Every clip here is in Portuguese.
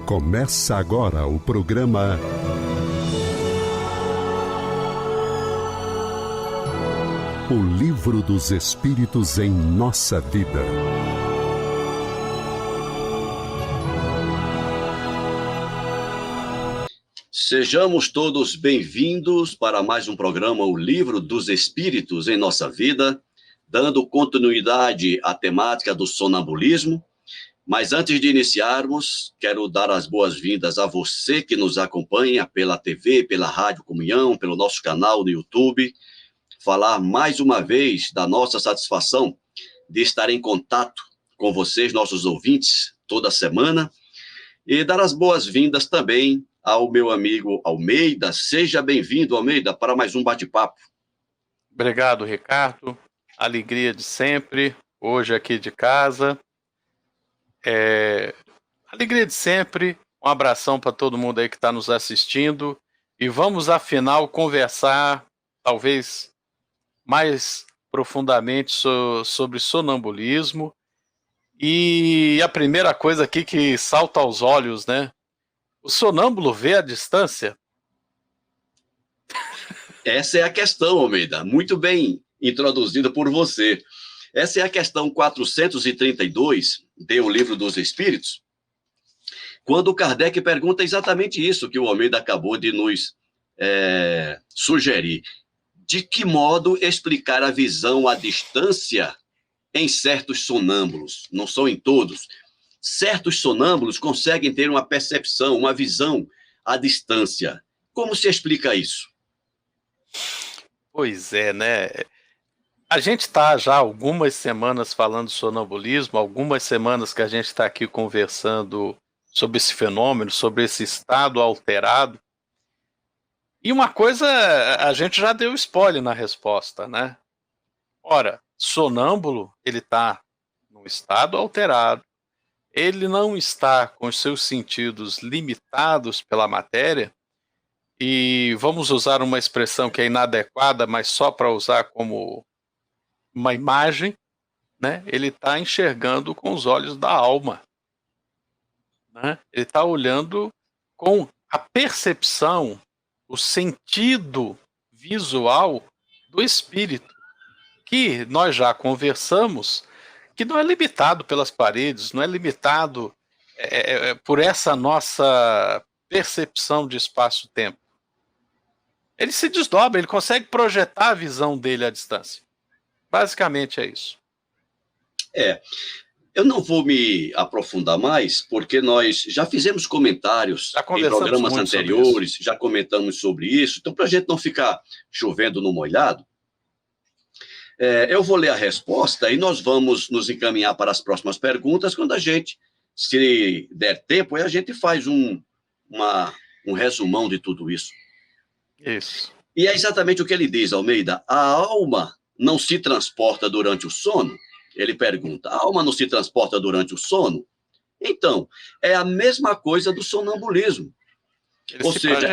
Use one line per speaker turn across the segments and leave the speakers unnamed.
Começa agora o programa O Livro dos Espíritos em Nossa Vida.
Sejamos todos bem-vindos para mais um programa O Livro dos Espíritos em Nossa Vida, dando continuidade à temática do sonambulismo. Mas antes de iniciarmos, quero dar as boas-vindas a você que nos acompanha pela TV, pela Rádio Comunhão, pelo nosso canal no YouTube. Falar mais uma vez da nossa satisfação de estar em contato com vocês, nossos ouvintes, toda semana. E dar as boas-vindas também ao meu amigo Almeida. Seja bem-vindo, Almeida, para mais um bate-papo.
Obrigado, Ricardo. Alegria de sempre, hoje aqui de casa. Alegria de sempre, um abração para todo mundo aí que está nos assistindo e vamos, afinal, conversar, talvez, mais profundamente sobre sonambulismo. E a primeira coisa aqui que salta aos olhos, né? O sonâmbulo vê a distância?
Essa é a questão, Almeida, muito bem introduzida por você. Essa é a questão 432 do Livro dos Espíritos, quando Kardec pergunta exatamente isso que o Almeida acabou de nos sugerir. De que modo explicar a visão à distância em certos sonâmbulos? Não são em todos. Certos sonâmbulos conseguem ter uma percepção, uma visão à distância. Como se explica isso?
Pois é, né? A gente está já algumas semanas falando de sonambulismo, algumas semanas que a gente está aqui conversando sobre esse fenômeno, sobre esse estado alterado. E uma coisa, a gente já deu spoiler na resposta, né? Ora, sonâmbulo, ele está num estado alterado, ele não está com os seus sentidos limitados pela matéria, e vamos usar uma expressão que é inadequada, mas só para usar como uma imagem, né? Ele está enxergando com os olhos da alma, né? Ele está olhando com a percepção, o sentido visual do espírito, que nós já conversamos, que não é limitado pelas paredes, não é limitado por essa nossa percepção de espaço-tempo. Ele se desdobra, ele consegue projetar a visão dele à distância. Basicamente é isso.
Eu não vou me aprofundar mais, porque nós já fizemos comentários em programas anteriores, já comentamos sobre isso, então para a gente não ficar chovendo no molhado, eu vou ler a resposta e nós vamos nos encaminhar para as próximas perguntas, quando a gente, se der tempo, a gente faz um resumão de tudo isso.
Isso.
E é exatamente o que ele diz, Almeida. A alma não se transporta durante o sono? Ele pergunta, a alma não se transporta durante o sono? Então, é a mesma coisa do sonambulismo. Ou seja,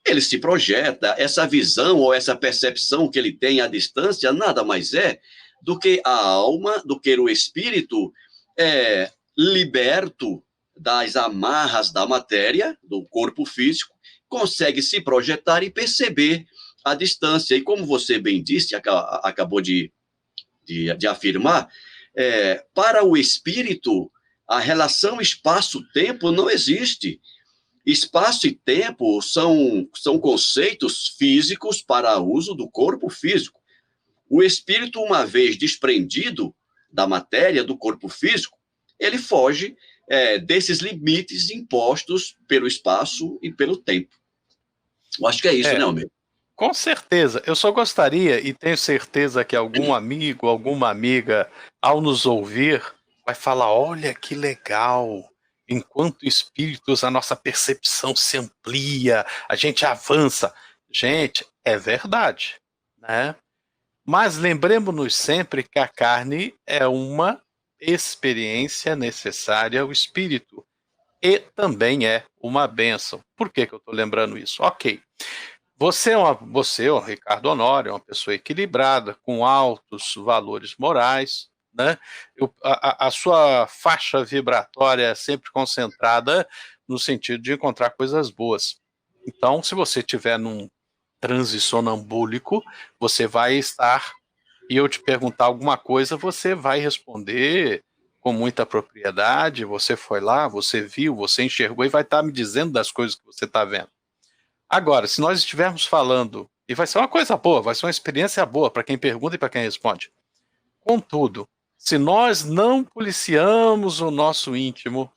ele se projeta, essa visão ou essa percepção que ele tem à distância nada mais é do que a alma, do que o espírito liberto das amarras da matéria, do corpo físico, consegue se projetar e perceber a distância. E como você bem disse, acabou de afirmar, para o espírito, a relação espaço-tempo não existe. Espaço e tempo são conceitos físicos para uso do corpo físico. O espírito, uma vez desprendido da matéria, do corpo físico, ele foge desses limites impostos pelo espaço e pelo tempo. Eu acho que é isso, né, Almeida?
Com certeza. Eu só gostaria, e tenho certeza que algum amigo, alguma amiga, ao nos ouvir, vai falar, olha que legal, enquanto espíritos a nossa percepção se amplia, a gente avança. Gente, é verdade, né? Mas lembremos-nos sempre que a carne é uma experiência necessária ao espírito e também é uma bênção. Por que eu estou lembrando isso? Ok. Você, o Ricardo Honório, é uma pessoa equilibrada, com altos valores morais, né? A sua faixa vibratória é sempre concentrada no sentido de encontrar coisas boas. Então, se você estiver num transe sonambúlico, você vai estar, e eu te perguntar alguma coisa, você vai responder com muita propriedade, você foi lá, você viu, você enxergou e vai estar me dizendo das coisas que você está vendo. Agora, se nós estivermos falando, e vai ser uma coisa boa, vai ser uma experiência boa para quem pergunta e para quem responde. Contudo, se nós não policiamos o nosso íntimo,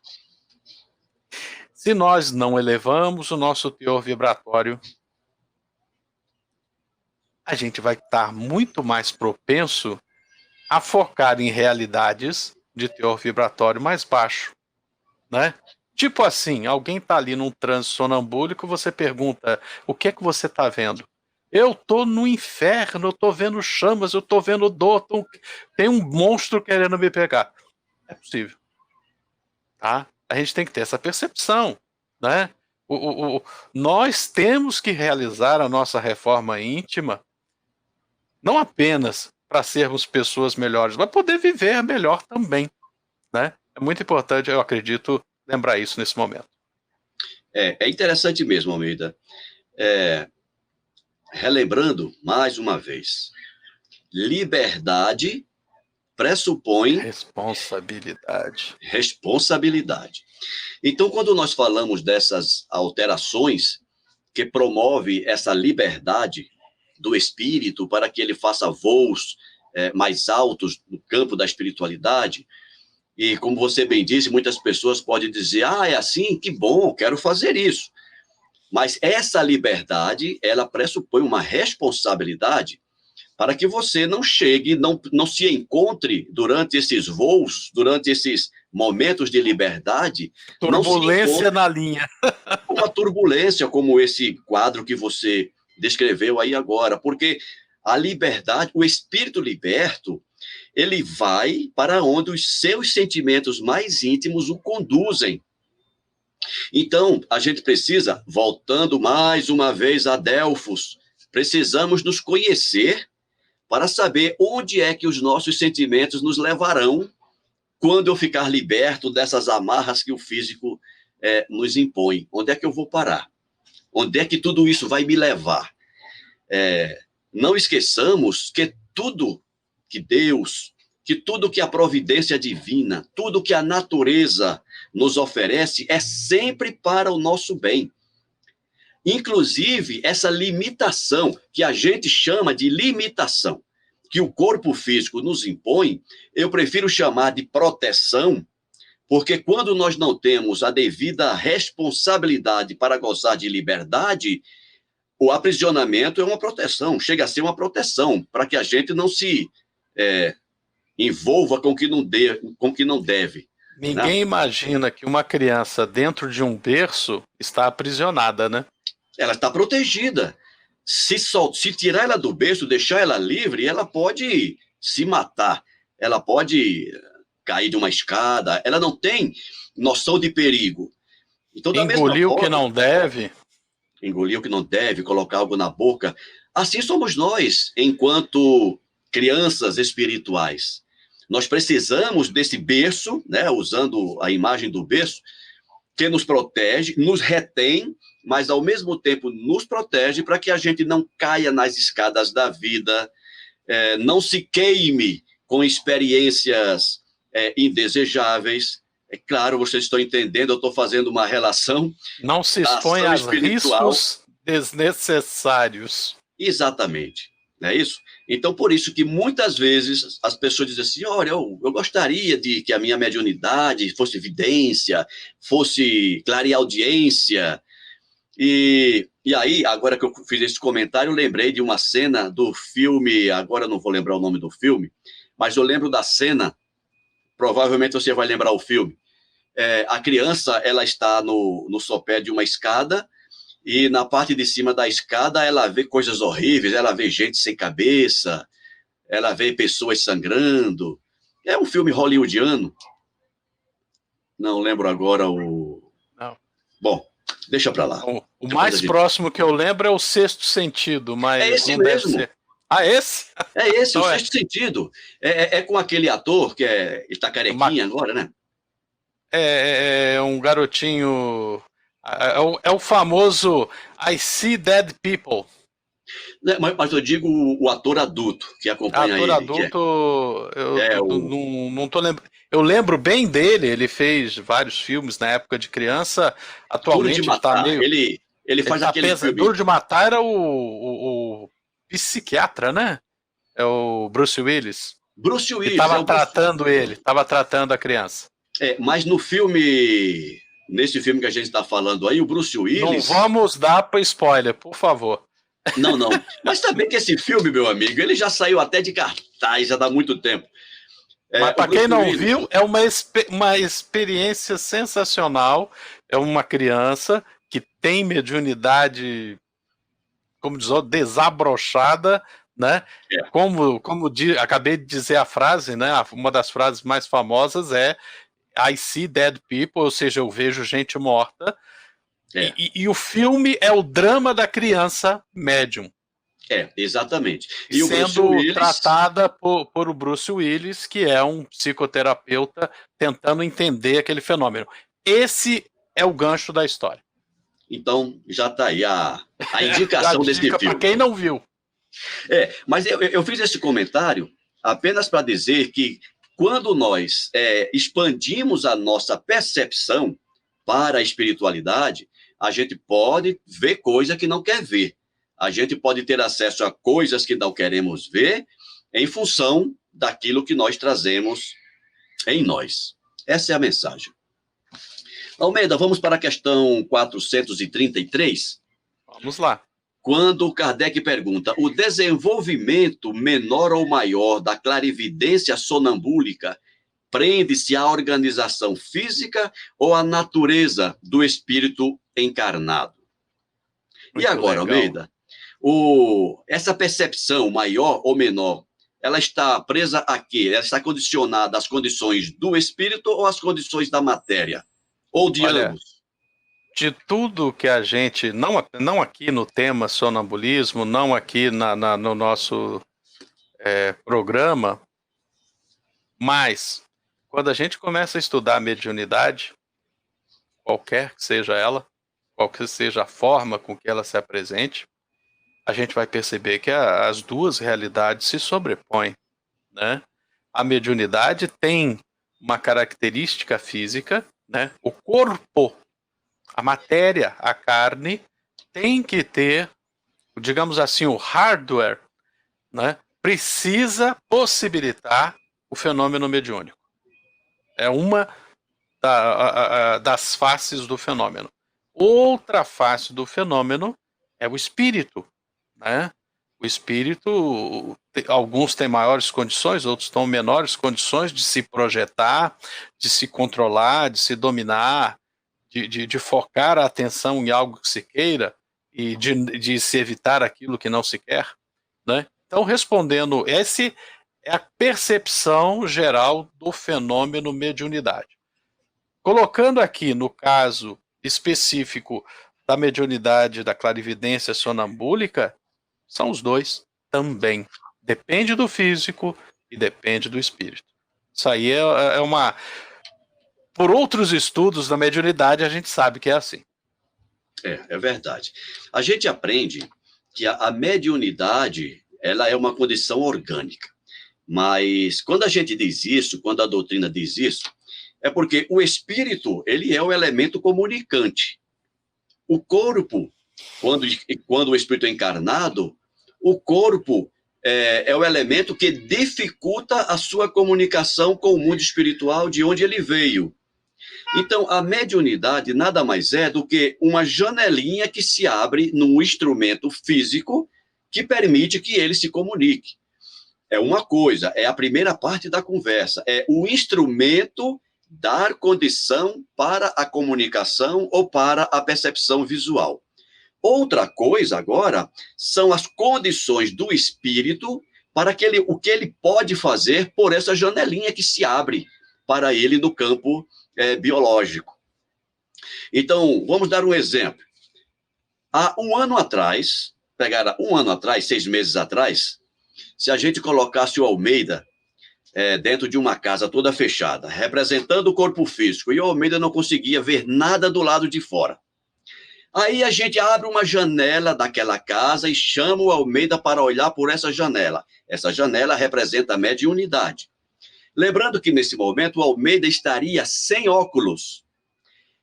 se nós não elevamos o nosso teor vibratório, a gente vai estar muito mais propenso a focar em realidades de teor vibratório mais baixo, né? Tipo assim, alguém está ali num transe sonambúlico, você pergunta, o que é que você está vendo? Eu tô no inferno, eu tô vendo chamas, eu tô vendo dor, tem um monstro querendo me pegar. É possível. Tá? A gente tem que ter essa percepção, né? Nós temos que realizar a nossa reforma íntima não apenas para sermos pessoas melhores, mas poder viver melhor também, né? É muito importante, eu acredito, lembrar isso nesse momento.
É interessante mesmo, Almeida. Relembrando mais uma vez, liberdade pressupõe responsabilidade. Então, quando nós falamos dessas alterações que promove essa liberdade do espírito para que ele faça voos mais altos no campo da espiritualidade, e como você bem disse, muitas pessoas podem dizer, é assim, que bom, quero fazer isso. Mas essa liberdade, ela pressupõe uma responsabilidade para que você não chegue, não se encontre durante esses voos, durante esses momentos de liberdade.
Turbulência na linha.
Uma turbulência como esse quadro que você descreveu aí agora, porque a liberdade, o espírito liberto, ele vai para onde os seus sentimentos mais íntimos o conduzem. Então, a gente precisa, voltando mais uma vez a Delfos, precisamos nos conhecer para saber onde é que os nossos sentimentos nos levarão quando eu ficar liberto dessas amarras que o físico nos impõe. Onde é que eu vou parar? Onde é que tudo isso vai me levar? Não esqueçamos que tudo que Deus, que tudo que a providência divina, tudo que a natureza nos oferece é sempre para o nosso bem. Inclusive, essa limitação, que a gente chama de limitação, que o corpo físico nos impõe, eu prefiro chamar de proteção, porque quando nós não temos a devida responsabilidade para gozar de liberdade, o aprisionamento é uma proteção, chega a ser uma proteção, para que a gente não se envolva com o que não deve.
Ninguém imagina que uma criança dentro de um berço está aprisionada, né?
Ela está protegida. Se tirar ela do berço, deixar ela livre, ela pode se matar, ela pode cair de uma escada, ela não tem noção de perigo. Então,
engolir o que não deve.
Engolir o que não deve, colocar algo na boca. Assim somos nós, enquanto crianças espirituais. Nós precisamos desse berço, né, usando a imagem do berço, que nos protege, nos retém, mas ao mesmo tempo nos protege para que a gente não caia nas escadas da vida, não se queime com experiências indesejáveis. É claro, vocês estão entendendo, eu estou fazendo uma relação.
Não se expõe a riscos desnecessários.
Exatamente, não é isso? Então, por isso que muitas vezes as pessoas dizem assim, olha, eu gostaria de que a minha mediunidade fosse evidência, fosse clareaudiência. E aí, agora que eu fiz esse comentário, eu lembrei de uma cena do filme, agora eu não vou lembrar o nome do filme, mas eu lembro da cena, provavelmente você vai lembrar o filme. A criança, ela está no sopé de uma escada, e na parte de cima da escada ela vê coisas horríveis, ela vê gente sem cabeça, ela vê pessoas sangrando. É um filme hollywoodiano. Não lembro agora o...
Não.
Bom, deixa pra lá.
O mais próximo que eu lembro é o Sexto Sentido, mas
é esse
não
mesmo.
Deve ser. Esse?
É esse, o Sexto Sentido. É com aquele ator que ele tá carequinha agora, né?
é um garotinho. É o famoso I see dead people.
Né, mas eu digo o ator adulto que acompanha
Ator
ele, que
adulto, eu
é o
não tô lembrando. Eu lembro bem dele, ele fez vários filmes na época de criança.
Duro de
Atualmente ele tá
Matar.
meio.
Ele
Ele
faz
tá
aquele
pesado.
filme
Duro de Matar era o psiquiatra, né? É o Bruce Willis.
Bruce
Que
Willis, é
tava
o Bruce.
tratando ele, tava tratando a criança.
Mas nesse filme que a gente está falando aí, o Bruce
Não
Willis.
vamos dar para spoiler, por favor.
Não, não. Mas também que esse filme, meu amigo, ele já saiu até de cartaz, já dá muito tempo.
Mas
O
para quem
Bruce
não
Willis,
viu, é uma experiência sensacional. É uma criança que tem mediunidade, como diz, desabrochada, né?
É.
Acabei de dizer a frase, né? Uma das frases mais famosas é I see dead people, ou seja, eu vejo gente morta. E o filme é o drama da criança médium.
Exatamente. E o
sendo
Bruce Willis,
tratada por o Bruce Willis, que é um psicoterapeuta tentando entender aquele fenômeno. Esse é o gancho da história.
Então, já está aí a indicação desse filme.
Para quem não viu.
Mas eu fiz esse comentário apenas para dizer que quando nós expandimos a nossa percepção para a espiritualidade, a gente pode ver coisa que não quer ver. A gente pode ter acesso a coisas que não queremos ver em função daquilo que nós trazemos em nós. Essa é a mensagem. Almeida, vamos para a questão 433?
Vamos lá.
Quando Kardec pergunta, o desenvolvimento menor ou maior da clarividência sonambúlica prende-se à organização física ou à natureza do espírito encarnado?
Muito
e agora,
legal.
Almeida, essa percepção maior ou menor, ela está presa a quê? Ela está condicionada às condições do espírito ou às condições da matéria? Ou de ambos?
De tudo que a gente, não aqui no tema sonambulismo, não aqui no nosso programa, mas quando a gente começa a estudar a mediunidade, qualquer que seja ela, qualquer seja a forma com que ela se apresente, a gente vai perceber que as duas realidades se sobrepõem, né? A mediunidade tem uma característica física, né? O corpo, a matéria, a carne, tem que ter, digamos assim, o hardware, né? Precisa possibilitar o fenômeno mediúnico. É uma das faces do fenômeno. Outra face do fenômeno é o espírito, né? O espírito, alguns têm maiores condições, outros têm menores condições de se projetar, de se controlar, de se dominar, de focar a atenção em algo que se queira e de se evitar aquilo que não se quer, né? Então, respondendo, essa é a percepção geral do fenômeno mediunidade. Colocando aqui no caso específico da mediunidade, da clarividência sonambúlica, são os dois também. Depende do físico e depende do espírito. Isso aí é uma... Por outros estudos da mediunidade, a gente sabe que é assim.
É verdade. A gente aprende que a mediunidade, ela é uma condição orgânica. Mas quando a gente diz isso, quando a doutrina diz isso, é porque o espírito, ele é o elemento comunicante. O corpo, quando o espírito é encarnado, o corpo é o elemento que dificulta a sua comunicação com o mundo espiritual de onde ele veio. Então, a mediunidade nada mais é do que uma janelinha que se abre num instrumento físico que permite que ele se comunique. É uma coisa, é a primeira parte da conversa, é o instrumento dar condição para a comunicação ou para a percepção visual. Outra coisa agora são as condições do espírito para o que ele pode fazer por essa janelinha que se abre para ele no campo biológico. Então, vamos dar um exemplo. Há um ano atrás, 6 meses atrás, se a gente colocasse o Almeida dentro de uma casa toda fechada, representando o corpo físico, e o Almeida não conseguia ver nada do lado de fora. Aí a gente abre uma janela daquela casa e chama o Almeida para olhar por essa janela. Essa janela representa a mediunidade. Lembrando que nesse momento o Almeida estaria sem óculos.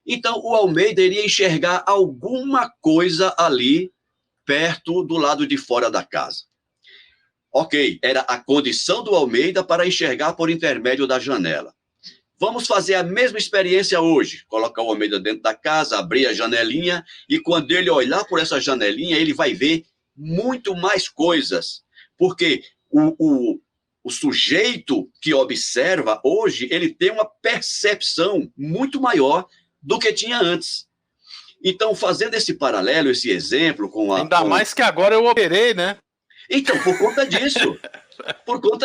Então o Almeida iria enxergar alguma coisa ali perto do lado de fora da casa. Ok, era a condição do Almeida para enxergar por intermédio da janela. Vamos fazer a mesma experiência hoje. Colocar o Almeida dentro da casa, abrir a janelinha, e quando ele olhar por essa janelinha, ele vai ver muito mais coisas. Porque o sujeito que observa hoje, ele tem uma percepção muito maior do que tinha antes. Então, fazendo esse paralelo, esse exemplo com a...
Ainda mais que agora eu operei, né?
Então, por conta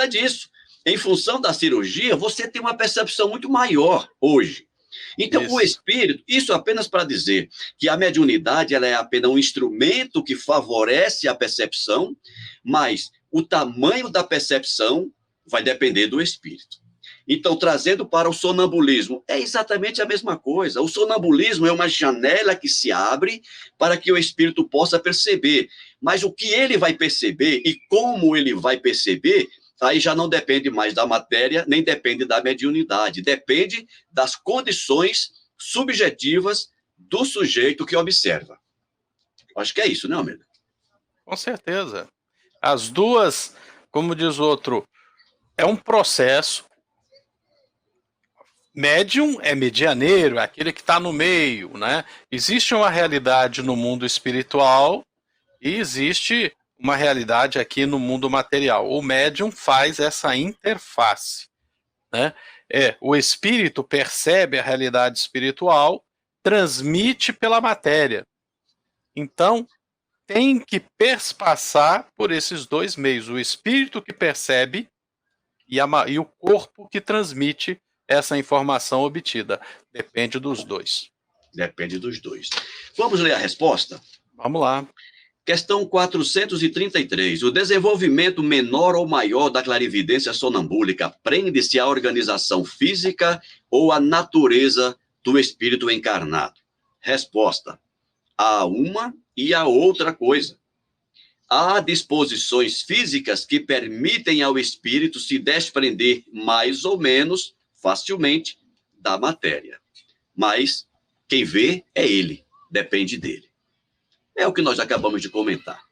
disso, em função da cirurgia, você tem uma percepção muito maior hoje. Então, o espírito, isso apenas para dizer que a mediunidade ela é apenas um instrumento que favorece a percepção, mas o tamanho da percepção vai depender do espírito. Então, trazendo para o sonambulismo, é exatamente a mesma coisa. O sonambulismo é uma janela que se abre para que o espírito possa perceber. Mas o que ele vai perceber e como ele vai perceber, aí já não depende mais da matéria, nem depende da mediunidade. Depende das condições subjetivas do sujeito que observa. Acho que é isso, né, Almeida?
Com certeza. As duas, como diz o outro, é um processo. Médium é medianeiro, é aquele que está no meio, né? Existe uma realidade no mundo espiritual e existe uma realidade aqui no mundo material. O médium faz essa interface, né? O espírito percebe a realidade espiritual, transmite pela matéria. Então, tem que perspassar por esses dois meios, o espírito que percebe e o corpo que transmite essa informação obtida. Depende dos dois.
Depende dos dois. Vamos ler a resposta?
Vamos lá.
Questão 433. O desenvolvimento menor ou maior da clarividência sonambúlica prende-se à organização física ou à natureza do espírito encarnado? Resposta: há uma e a outra coisa. Há disposições físicas que permitem ao espírito se desprender mais ou menos facilmente da matéria. Mas quem vê é ele, depende dele. É o que nós acabamos de comentar.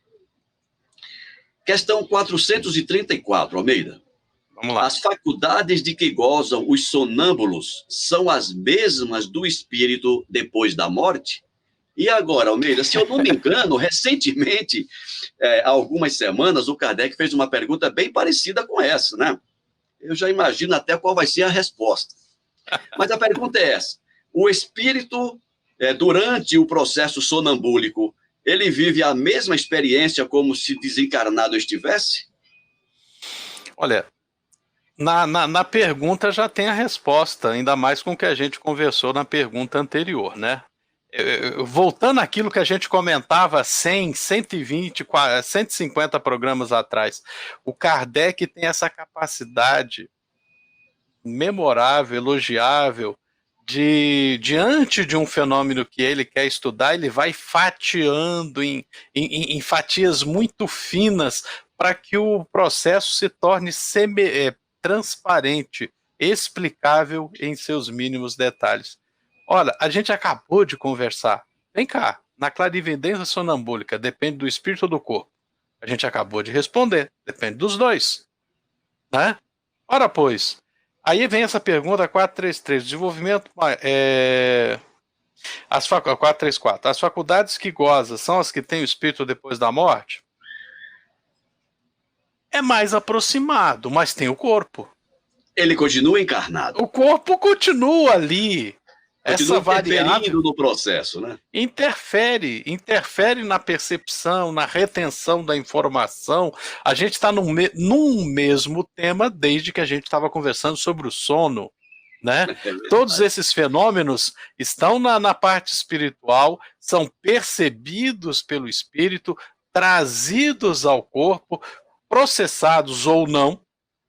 Questão 434, Almeida.
Vamos lá.
As faculdades de que gozam os sonâmbulos são as mesmas do espírito depois da morte? E agora, Almeida, se eu não me engano, recentemente, há algumas semanas, o Kardec fez uma pergunta bem parecida com essa, né? Eu já imagino até qual vai ser a resposta. Mas a pergunta é essa. O espírito, durante o processo sonambúlico, ele vive a mesma experiência como se desencarnado estivesse?
Olha, na pergunta já tem a resposta, ainda mais com o que a gente conversou na pergunta anterior, né? Voltando àquilo que a gente comentava 100, 120, 150 programas atrás, o Kardec tem essa capacidade memorável, elogiável, de diante de um fenômeno que ele quer estudar, ele vai fatiando em fatias muito finas para que o processo se torne transparente, explicável em seus mínimos detalhes. Olha, a gente acabou de conversar. Vem cá, na clarividência sonambúlica, depende do espírito ou do corpo? A gente acabou de responder, depende dos dois. Né? Ora, pois, aí vem essa pergunta 433, desenvolvimento... 434, as faculdades que goza são as que têm o espírito depois da morte? É mais aproximado, mas tem o corpo.
Ele continua encarnado.
O corpo continua ali.
Essa variável no processo, né?
Interfere na percepção, na retenção da informação. A gente está num mesmo tema desde que a gente estava conversando sobre o sono, né? Todos esses fenômenos estão na parte espiritual, são percebidos pelo espírito, trazidos ao corpo, processados ou não,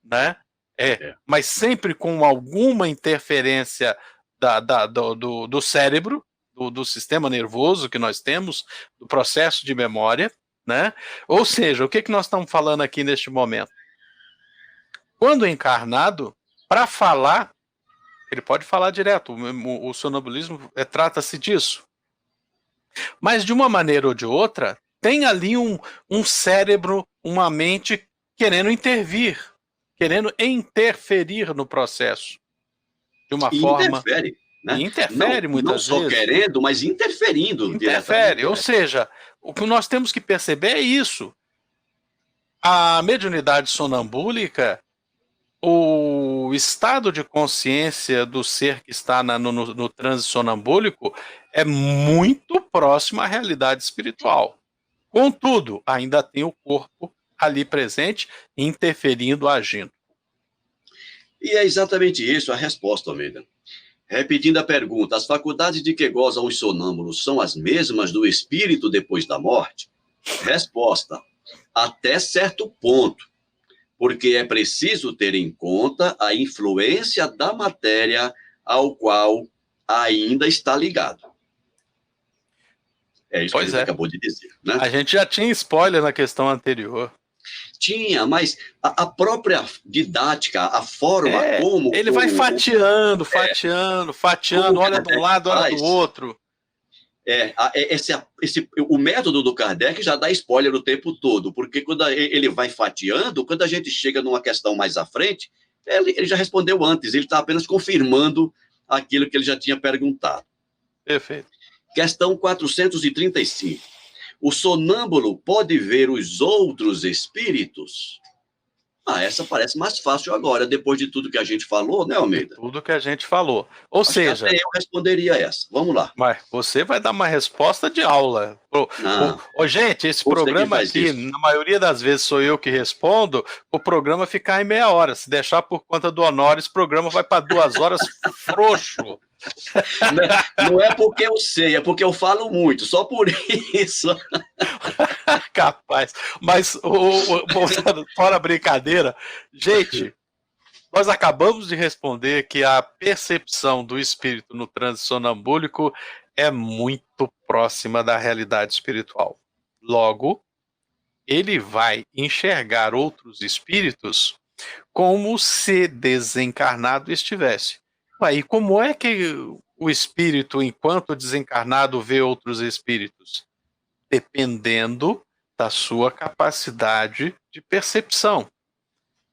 né? Mas sempre com alguma interferência do cérebro, do sistema nervoso que nós temos, do processo de memória, né? Ou seja, o que nós estamos falando aqui neste momento? Quando encarnado, para falar, ele pode falar direto, o sonambulismo trata-se disso. Mas de uma maneira ou de outra, tem ali um cérebro, uma mente querendo intervir, querendo interferir no processo. De uma forma...
Interfere, né?
Interfere muitas vezes.
Não só querendo, mas interferindo.
Interfere, ou seja, o que nós temos que perceber é isso. A mediunidade sonambúlica, o estado de consciência do ser que está no transe sonambúlico é muito próximo à realidade espiritual. Contudo, ainda tem o corpo ali presente, interferindo, agindo.
E é exatamente isso a resposta, Almeida. Repetindo a pergunta, as faculdades de que gozam os sonâmbulos são as mesmas do espírito depois da morte? Resposta, até certo ponto, porque é preciso ter em conta a influência da matéria ao qual ainda está ligado. É isso que a gente acabou de dizer, né?
A gente já tinha spoiler na questão anterior.
Tinha, mas a própria didática, a forma como...
Ele vai fatiando, olha de um lado, olha do outro.
O método do Kardec já dá spoiler o tempo todo, porque quando ele vai fatiando, quando a gente chega numa questão mais à frente, ele já respondeu antes, ele está apenas confirmando aquilo que ele já tinha perguntado.
Perfeito.
Questão 435. O sonâmbulo pode ver os outros espíritos? Essa parece mais fácil agora, depois de tudo que a gente falou, né, Almeida?
Tudo que a gente falou. Ou seja...
Até eu responderia essa. Vamos lá.
Mas você vai dar uma resposta de aula. Gente, esse programa aqui, isso. Na maioria das vezes sou eu que respondo, o programa ficar em meia hora. Se deixar por conta do Honório, esse programa vai para 2 horas frouxo.
Não é porque eu sei, é porque eu falo muito, só por isso.
Capaz. Mas, fora a brincadeira, gente, nós acabamos de responder que a percepção do espírito no transe sonambúlico é muito próxima da realidade espiritual. Logo, ele vai enxergar outros espíritos como se desencarnado estivesse. E como é que o espírito, enquanto desencarnado, vê outros espíritos? Dependendo da sua capacidade de percepção.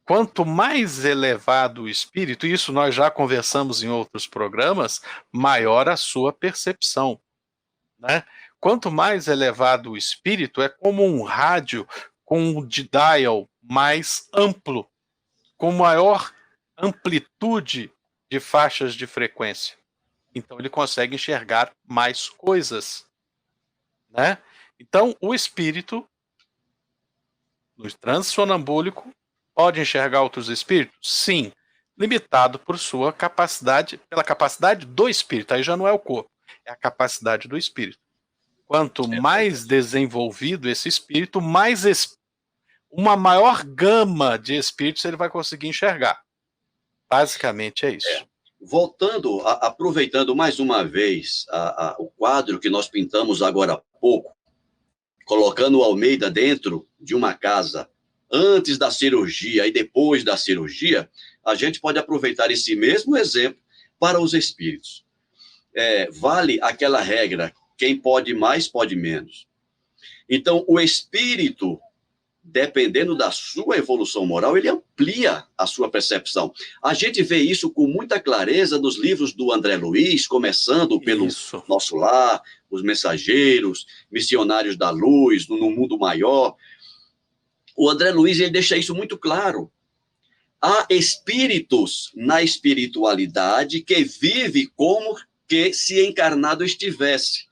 Quanto mais elevado o espírito, isso nós já conversamos em outros programas, maior a sua percepção, né? Quanto mais elevado o espírito, é como um rádio com um dial mais amplo, com maior amplitude de faixas de frequência. Então ele consegue enxergar mais coisas, né? Então o espírito no transe sonambúlico pode enxergar outros espíritos? Sim, limitado por sua capacidade, pela capacidade do espírito. Aí já não é o corpo, é a capacidade do espírito. Quanto mais desenvolvido esse espírito, uma maior gama de espíritos ele vai conseguir enxergar. Basicamente é isso.
Voltando, aproveitando mais uma vez o quadro que nós pintamos agora há pouco, colocando o Almeida dentro de uma casa antes da cirurgia e depois da cirurgia, a gente pode aproveitar esse mesmo exemplo para os espíritos. Vale aquela regra, quem pode mais, pode menos. Então, o espírito, dependendo da sua evolução moral, ele amplia a sua percepção. A gente vê isso com muita clareza nos livros do André Luiz, começando pelo Nosso Lar, Os Mensageiros, Missionários da Luz, No Mundo Maior. O André Luiz ele deixa isso muito claro. Há espíritos na espiritualidade que vive como que se encarnado estivesse.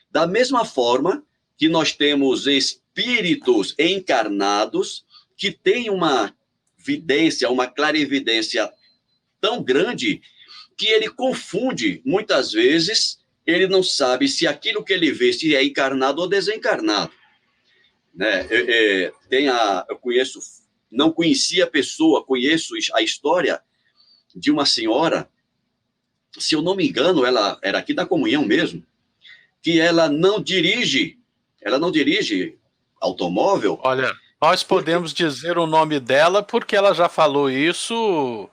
Da mesma forma que nós temos espíritos encarnados que têm uma vidência, uma clarividência tão grande que ele confunde, muitas vezes, ele não sabe se aquilo que ele vê se é encarnado ou desencarnado. Né? Eu conheço não conhecia a pessoa, conheço a história de uma senhora, se eu não me engano, ela era aqui da Comunhão mesmo, que ela não dirige automóvel.
Olha, nós podemos dizer o nome dela porque ela já falou isso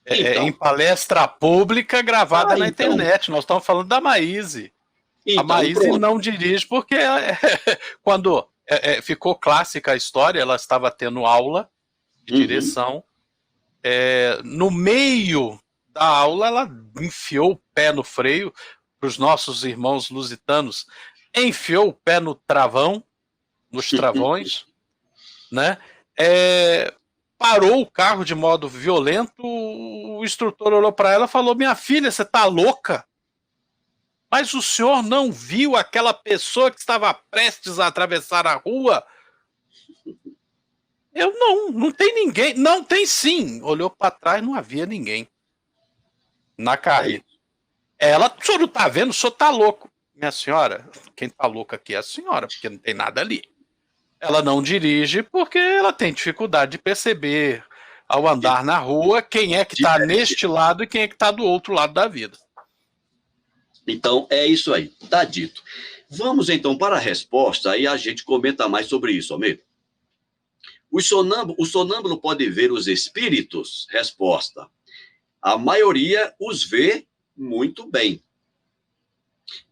Então.
em palestra pública gravada na
então.
internet. Nós estamos falando da Maíse.
Então,
a Maíse
pronto.
não dirige porque quando ficou clássica a história, ela estava tendo aula de direção. No meio da aula, ela enfiou o pé no freio. Para os nossos irmãos lusitanos, enfiou o pé no travão, nos travões, né? Parou o carro de modo violento. O instrutor olhou para ela e falou: minha filha, você está louca? Mas o senhor não viu aquela pessoa que estava prestes a atravessar a rua? Eu não tem ninguém. Não, tem sim. Olhou para trás, não havia ninguém na carreta. Ela, o senhor não está vendo? O senhor está louco. Minha senhora, quem está louca aqui é a senhora, porque não tem nada ali. Ela não dirige porque ela tem dificuldade de perceber, ao andar na rua, quem é que está neste lado e quem é que está do outro lado da vida.
Então, é isso aí, está dito. Vamos, então, para a resposta, aí a gente comenta mais sobre isso, Almeida. O sonâmbulo pode ver os espíritos? Resposta: a maioria os vê muito bem.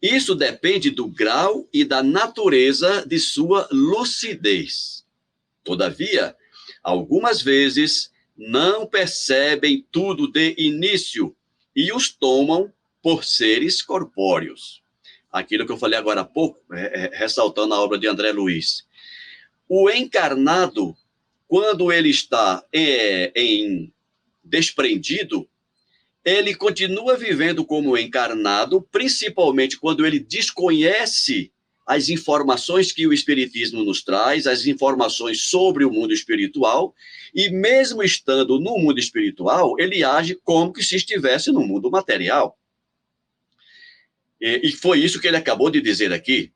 Isso depende do grau e da natureza de sua lucidez. Todavia, algumas vezes não percebem tudo de início e os tomam por seres corpóreos. Aquilo que eu falei agora há pouco, ressaltando a obra de André Luiz. O encarnado, quando ele está em desprendido, ele continua vivendo como encarnado, principalmente quando ele desconhece as informações que o Espiritismo nos traz, as informações sobre o mundo espiritual, e mesmo estando no mundo espiritual, ele age como que se estivesse no mundo material. E foi isso que ele acabou de dizer aqui.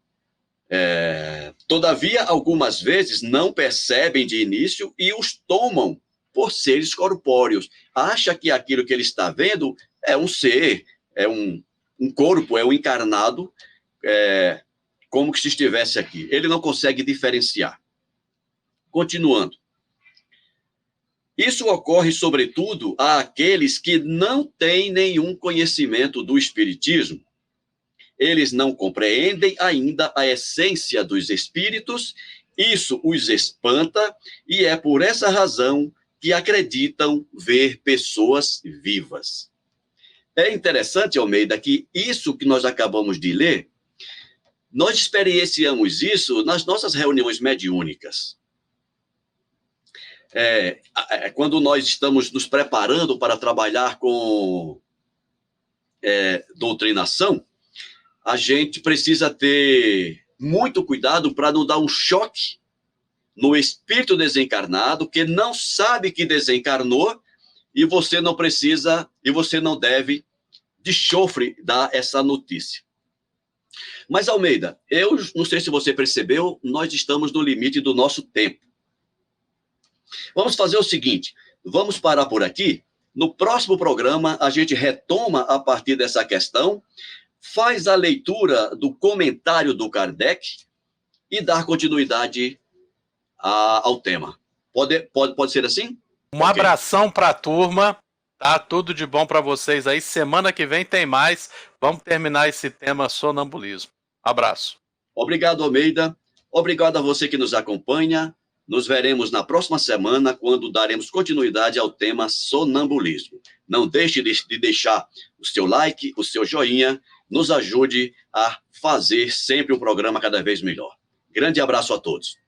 Todavia, algumas vezes não percebem de início e os tomam por seres corpóreos. Acha que aquilo que ele está vendo é um ser, é um corpo, é um encarnado, como que se estivesse aqui. Ele não consegue diferenciar. Continuando. Isso ocorre, sobretudo, àqueles que não têm nenhum conhecimento do Espiritismo. Eles não compreendem ainda a essência dos espíritos, isso os espanta, e é por essa razão que acreditam ver pessoas vivas. É interessante, Almeida, que isso que nós acabamos de ler, nós experienciamos isso nas nossas reuniões mediúnicas. Quando nós estamos nos preparando para trabalhar com doutrinação, a gente precisa ter muito cuidado para não dar um choque no espírito desencarnado, que não sabe que desencarnou, e você não precisa, e você não deve, de chofre, dar essa notícia. Mas, Almeida, eu não sei se você percebeu, nós estamos no limite do nosso tempo. Vamos fazer o seguinte, vamos parar por aqui. No próximo programa, a gente retoma a partir dessa questão, faz a leitura do comentário do Kardec e dar continuidade ao tema. Pode ser assim?
Um abração para a turma, tá? Tudo de bom para vocês aí. Semana que vem tem mais. Vamos terminar esse tema sonambulismo. Abraço.
Obrigado, Almeida. Obrigado a você que nos acompanha. Nos veremos na próxima semana, quando daremos continuidade ao tema sonambulismo. Não deixe de deixar o seu like, o seu joinha. Nos ajude a fazer sempre um programa cada vez melhor. Grande abraço a todos.